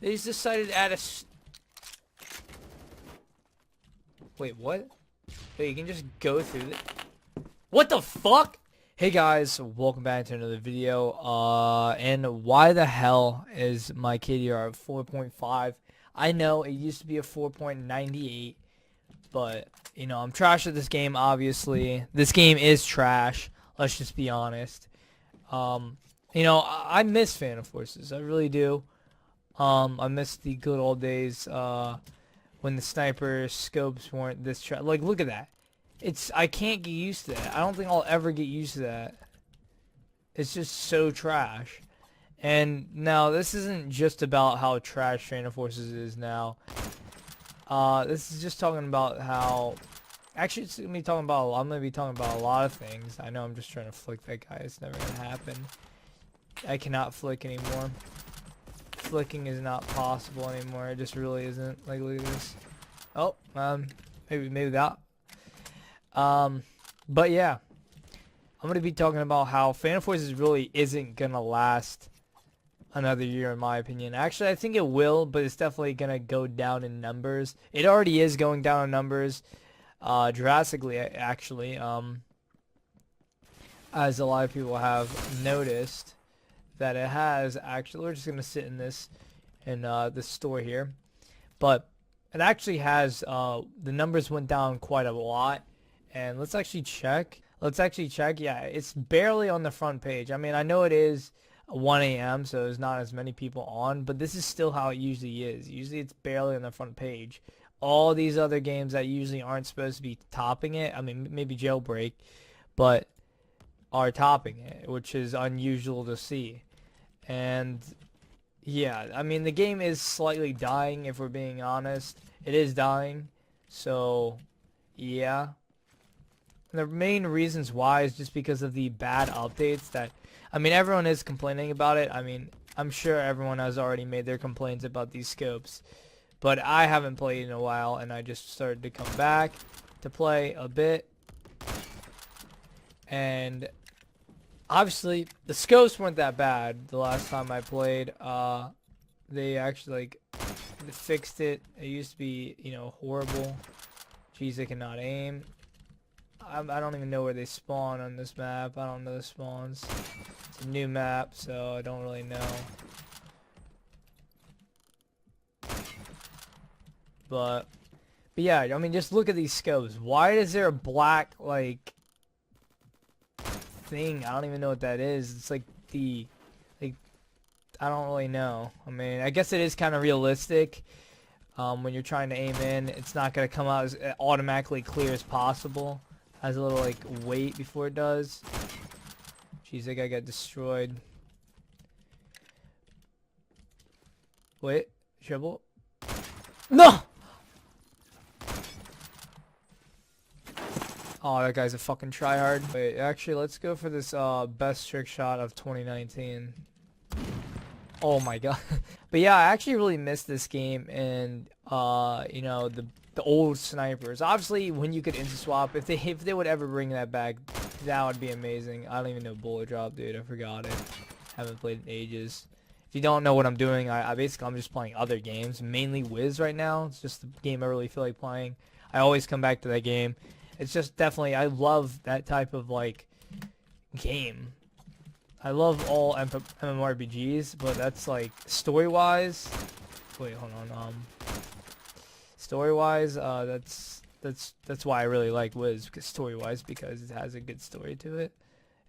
They just decided to add a... Wait, what? Wait, you can just go through the... What the fuck? Hey guys, welcome back to another video. And why the hell is my KDR at 4.5? I know it used to be a 4.98, but you know I'm trash at this game. Obviously, this game is trash. Let's just be honest. You know I miss Phantom Forces. I really do. I miss the good old days when the sniper scopes weren't this trash. Like, look at that. I can't get used to that. I don't think I'll ever get used to that. It's just so trash. And now this isn't just about how trash Phantom Forces is now. This is just talking about how... Actually, it's gonna be talking about... I'm gonna be talking about a lot of things. I know I'm just trying to flick that guy. It's never gonna happen. I cannot flick anymore. Flicking is not possible anymore. It just really isn't. Like, look at this. Oh, maybe that. But yeah, I'm gonna be talking about how Phantom Forces really isn't gonna last another year, in my opinion. Actually, I think it will, but it's definitely gonna go down in numbers. It already is going down in numbers, drastically, actually. As a lot of people have noticed that it has actually. We're just gonna sit in this store here, but it actually has the numbers went down quite a lot. And let's actually check. Yeah, it's barely on the front page. I mean, I know it is 1 a.m., so there's not as many people on, but this is still how it usually is. Usually it's barely on the front page. All these other games that usually aren't supposed to be topping it, I mean, maybe Jailbreak, but are topping it, which is unusual to see. And yeah, I mean, the game is slightly dying, if we're being honest. It is dying, so yeah. And the main reasons why is just because of the bad updates that, I mean, everyone is complaining about it. I mean, I'm sure everyone has already made their complaints about these scopes, but I haven't played in a while, and I just started to come back to play a bit. And obviously, the scopes weren't that bad the last time I played. They actually, like, fixed it. It used to be, you know, horrible. Jeez, I cannot aim. I don't even know where they spawn on this map. I don't know the spawns. It's a new map, so I don't really know. But yeah, I mean, just look at these scopes. Why is there a black, like, thing? I don't even know what that is. It's like I don't really know. I mean, I guess it is kind of realistic. When you're trying to aim in, it's not going to come out as automatically clear as possible. Has a little, like, wait before it does. Jeez, that guy got destroyed. Wait, dribble. No! Oh, that guy's a fucking tryhard. Wait, actually, let's go for this best trick shot of 2019. Oh my god. But yeah, I actually really miss this game, and you know, the old snipers. Obviously, when you could insta-swap, if they would ever bring that back, that would be amazing. I don't even know bullet drop, dude. I forgot it. Haven't played in ages. If you don't know what I'm doing, I'm just playing other games, mainly Wiz right now. It's just the game I really feel like playing. I always come back to that game. It's just definitely, I love that type of, like, game. I love all MMORPGs, but that's, like, story-wise. Wait, hold on. Story-wise, that's why I really like Wiz, because story-wise, because it has a good story to it,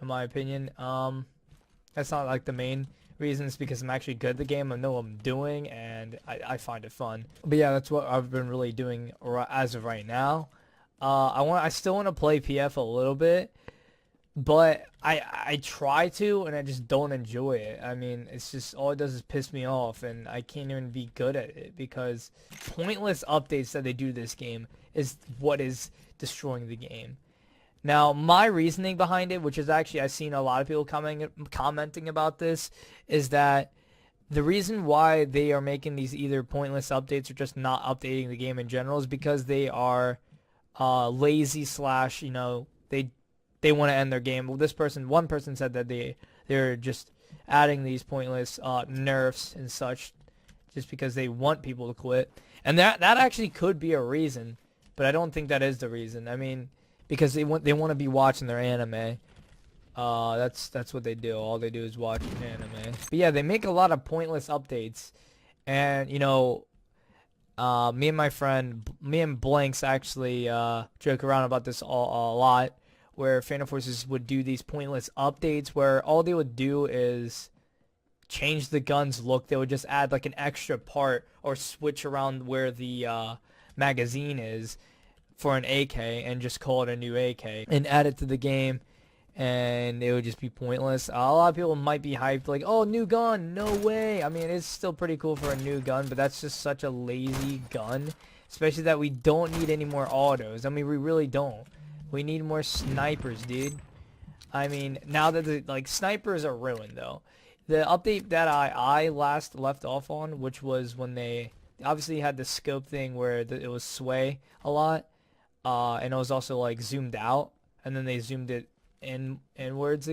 in my opinion. That's not, like, the main reasons, because I'm actually good at the game. I know what I'm doing, and I find it fun. But yeah, that's what I've been really doing as of right now. I still want to play PF a little bit, but I try to, and I just don't enjoy it. I mean, it's just, all it does is piss me off, and I can't even be good at it, because pointless updates that they do to this game is what is destroying the game. Now, my reasoning behind it, which is actually, I've seen a lot of people commenting about this, is that the reason why they are making these either pointless updates or just not updating the game in general is because they are lazy / you know, they want to end their game. Well, one person said that they're just adding these pointless nerfs and such just because they want people to quit. And that actually could be a reason, but I don't think that is the reason. I mean, because they want to be watching their anime. That's what they do. All they do is watch anime. But yeah, they make a lot of pointless updates, and you know, me and Blanks actually joke around about this a lot, where Phantom Forces would do these pointless updates where all they would do is change the gun's look. They would just add like an extra part or switch around where the magazine is for an AK and just call it a new AK and add it to the game, and it would just be pointless. A lot of people might be hyped like, oh, new gun, no way. I mean, it's still pretty cool for a new gun, but that's just such a lazy gun, especially that we don't need any more autos. I mean, we really don't. We need more snipers, dude. I mean, now that the snipers are ruined though. The update that I last left off on, which was when they obviously had the scope thing where it was sway a lot, and it was also like zoomed out, and then they zoomed it inwards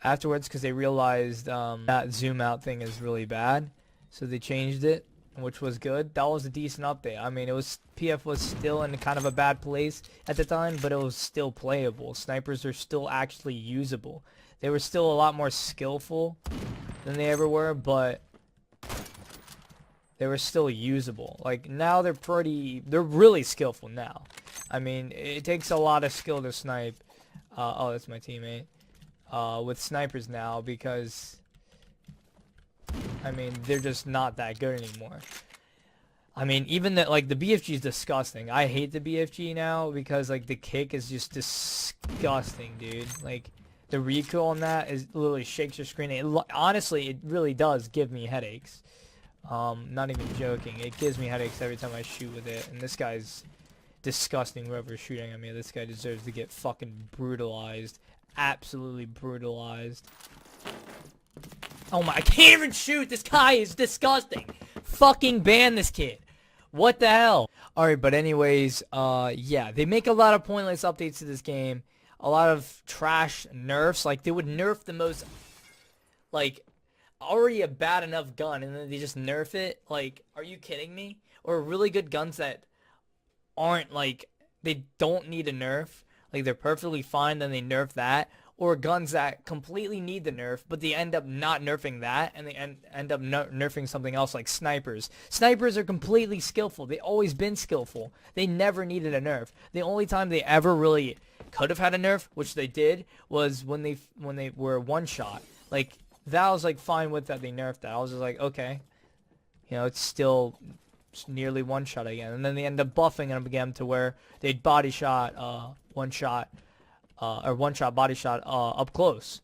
afterwards because they realized that zoom out thing is really bad, so they changed it, which was good. That was a decent update. I mean, PF was still in kind of a bad place at the time, but it was still playable. Snipers are still actually usable. They were still a lot more skillful than they ever were, but they were still usable. Like, now they're really skillful now. I mean, it takes a lot of skill to snipe. Oh, that's my teammate. With snipers now, because I mean, they're just not that good anymore. I mean, even the BFG is disgusting. I hate the BFG now because like the kick is just disgusting, dude. Like, the recoil on that literally shakes your screen. Honestly, it really does give me headaches. Not even joking. It gives me headaches every time I shoot with it. And this guy's disgusting, whoever's shooting at me. This guy deserves to get fucking brutalized. Absolutely brutalized. Oh my, I can't even shoot! This guy is disgusting! Fucking ban this kid. What the hell? Alright, but anyways, yeah, they make a lot of pointless updates to this game. A lot of trash nerfs. Like, they would nerf the most, like, already a bad enough gun, and then they just nerf it. Like, are you kidding me? Or really good guns that aren't, like, they don't need a nerf. Like, they're perfectly fine, then they nerf that. Or guns that completely need the nerf, but they end up not nerfing that, and they end up nerfing something else, like snipers. Snipers are completely skillful. They always been skillful. They never needed a nerf. The only time they ever really could have had a nerf, which they did, was when they were one shot. Like, that was like fine with that they nerfed that. I was just like, okay, you know, it's still nearly one shot again. And then they end up buffing them again to where they'd body shot one shot. Or one-shot body shot up close.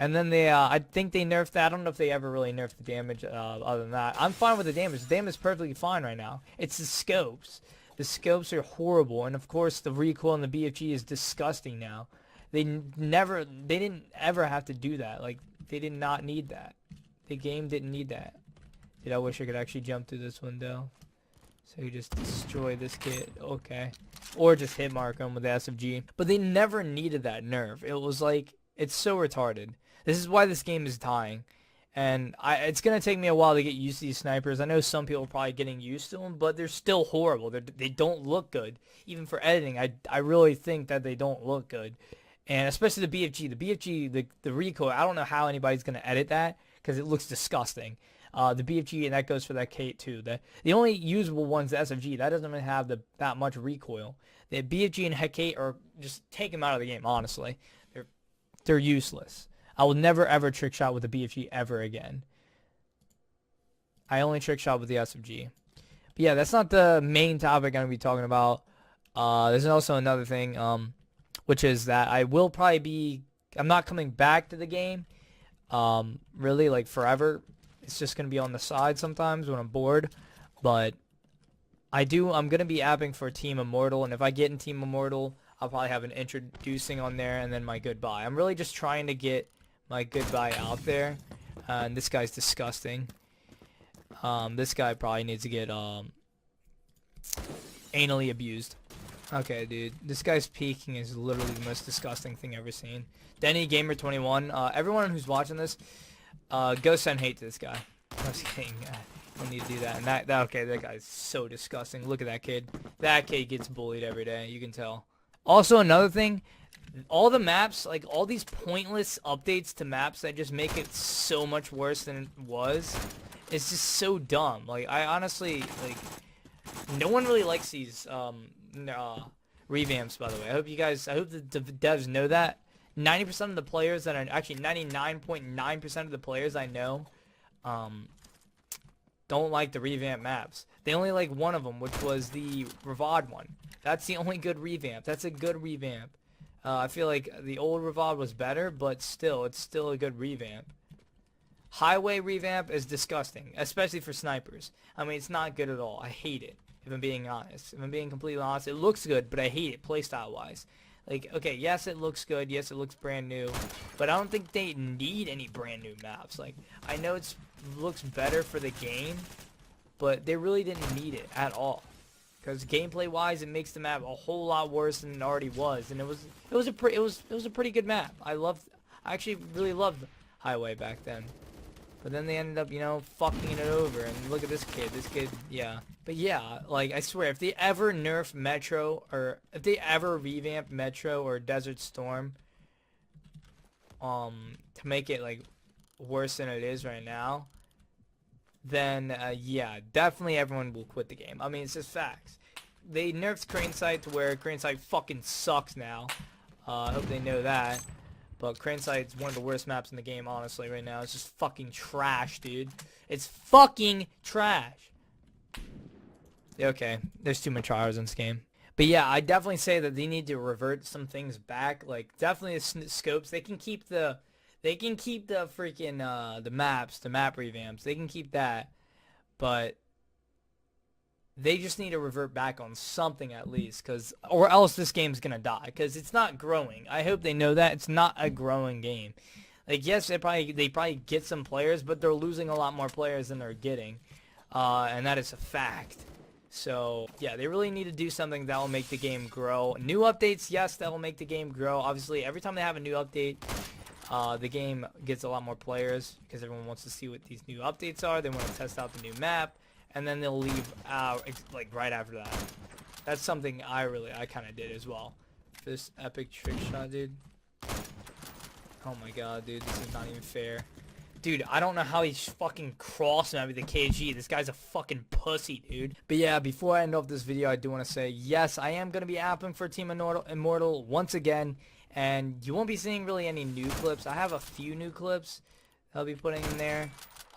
And then they, I think they nerfed that. I don't know if they ever really nerfed the damage other than that. I'm fine with the damage. The damage is perfectly fine right now. It's the scopes. The scopes are horrible. And, of course, the recoil on the BFG is disgusting now. They didn't ever have to do that. Like, they did not need that. The game didn't need that. Dude, I wish I could actually jump through this window. So you just destroy this kid. Okay. Or just hit mark him with the SFG. But they never needed that nerf. It was like, it's so retarded. This is why this game is dying. And it's going to take me a while to get used to these snipers. I know some people are probably getting used to them, but they're still horrible. They don't look good. Even for editing, I really think that they don't look good. And especially the BFG. The BFG, the recoil, I don't know how anybody's going to edit that because it looks disgusting. The BFG, and that goes for that Kate too. The only usable one's the SFG. That doesn't even have that much recoil. The BFG and Kate are just take them out of the game. Honestly, they're useless. I will never ever trick shot with the BFG ever again. I only trick shot with the SFG. But yeah, that's not the main topic I'm gonna be talking about. There's also another thing, which is that I will probably be. I'm not coming back to the game. Really, like forever. It's just going to be on the side sometimes when I'm bored. But I'm going to be apping for Team Immortal. And if I get in Team Immortal, I'll probably have an introducing on there and then my goodbye. I'm really just trying to get my goodbye out there. And this guy's disgusting. This guy probably needs to get anally abused. Okay, dude. This guy's peeking is literally the most disgusting thing I've ever seen. Denny Gamer 21. Everyone who's watching this, go send hate to this guy. I was kidding. Don't need to do that. And that okay, that guy's so disgusting. Look at that kid. That kid gets bullied every day. You can tell. Also, another thing, all the maps, like all these pointless updates to maps that just make it so much worse than it was, it's just so dumb. Like, I honestly, like, no one really likes these revamps, by the way. I hope the devs know that. 90% of the players that are, actually 99.9% of the players I know, don't like the revamp maps. They only like one of them, which was the Ravad one. That's the only good revamp. That's a good revamp. I feel like the old Ravad was better, but still, it's still a good revamp. Highway revamp is disgusting, especially for snipers. I mean, it's not good at all. I hate it, if I'm being honest. If I'm being completely honest, it looks good, but I hate it playstyle-wise. Like, okay, yes, it looks good. Yes, it looks brand new. But I don't think they need any brand new maps. Like, I know it looks better for the game, but they really didn't need it at all. Because gameplay-wise, it makes the map a whole lot worse than it already was. And it was a pretty good map. I actually really loved Highway back then. But then they ended up, you know, fucking it over. And look at this kid. This kid, yeah. But yeah, like, I swear, if they ever nerf Metro, or if they ever revamp Metro or Desert Storm, to make it, like, worse than it is right now, then, yeah, definitely everyone will quit the game. I mean, it's just facts. They nerfed Crane Sight to where Crane Sight fucking sucks now. I hope they know that. But Crane Sight's one of the worst maps in the game, honestly, right now. It's just fucking trash, dude. It's fucking trash. Okay, there's too much tryhards in this game. But yeah, I definitely say that they need to revert some things back. Like, definitely the scopes. They can keep the freaking, the map revamps. They can keep that. But they just need to revert back on something at least, or else this game's gonna die, because it's not growing. I hope they know that it's not a growing game. Like, yes, they probably get some players, but they're losing a lot more players than they're getting, and that is a fact. So yeah, they really need to do something that will make the game grow. New updates, yes, that will make the game grow. Obviously, every time they have a new update, the game gets a lot more players, because everyone wants to see what these new updates are. They want to test out the new map. And then they'll leave like right after that. That's something I kind of did as well. This epic trick shot, dude. Oh my god, dude, this is not even fair. Dude, I don't know how he's fucking crossing me with the KG. This guy's a fucking pussy, dude. But yeah, before I end off this video, I do want to say, yes, I am going to be apping for Team Immortal once again. And you won't be seeing really any new clips. I have a few new clips I'll be putting in there.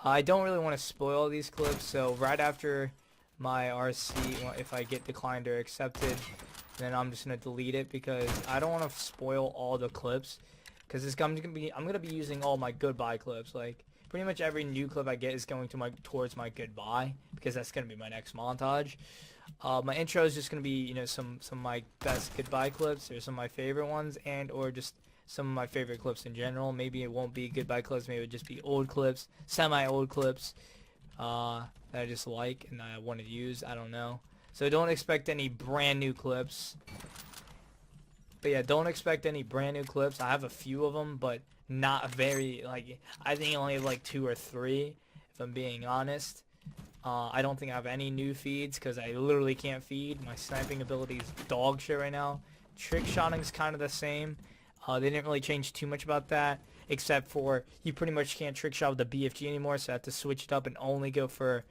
I don't really want to spoil these clips, so right after my RC, if I get declined or accepted, then I'm just gonna delete it, because I don't want to spoil all the clips, because I'm gonna be using all my goodbye clips. Like, pretty much every new clip I get is going to towards my goodbye, because that's gonna be my next montage. My intro is just gonna be, you know, some of my best goodbye clips, or some of my favorite ones, or just some of my favorite clips in general. Maybe it won't be goodbye clips, maybe it would just be old clips, semi-old clips, that I just like and I want to use. I don't know. So don't expect any brand new clips. But yeah, don't expect any brand new clips. I have a few of them, but not very, like, I think I only have like 2 or 3, if I'm being honest. I don't think I have any new feeds, because I literally can't feed. My sniping ability is dog shit right now. Trick shotting is kind of the same. They didn't really change too much about that, except for you pretty much can't trick shot with the BFG anymore, so I have to switch it up and only go for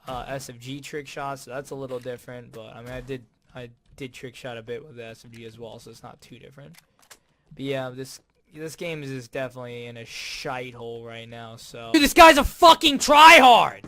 SFG trick shots. So that's a little different, but I mean, I did trick shot a bit with the SFG as well, so it's not too different. But yeah, this game is definitely in a shite hole right now. So, dude, this guy's a fucking tryhard.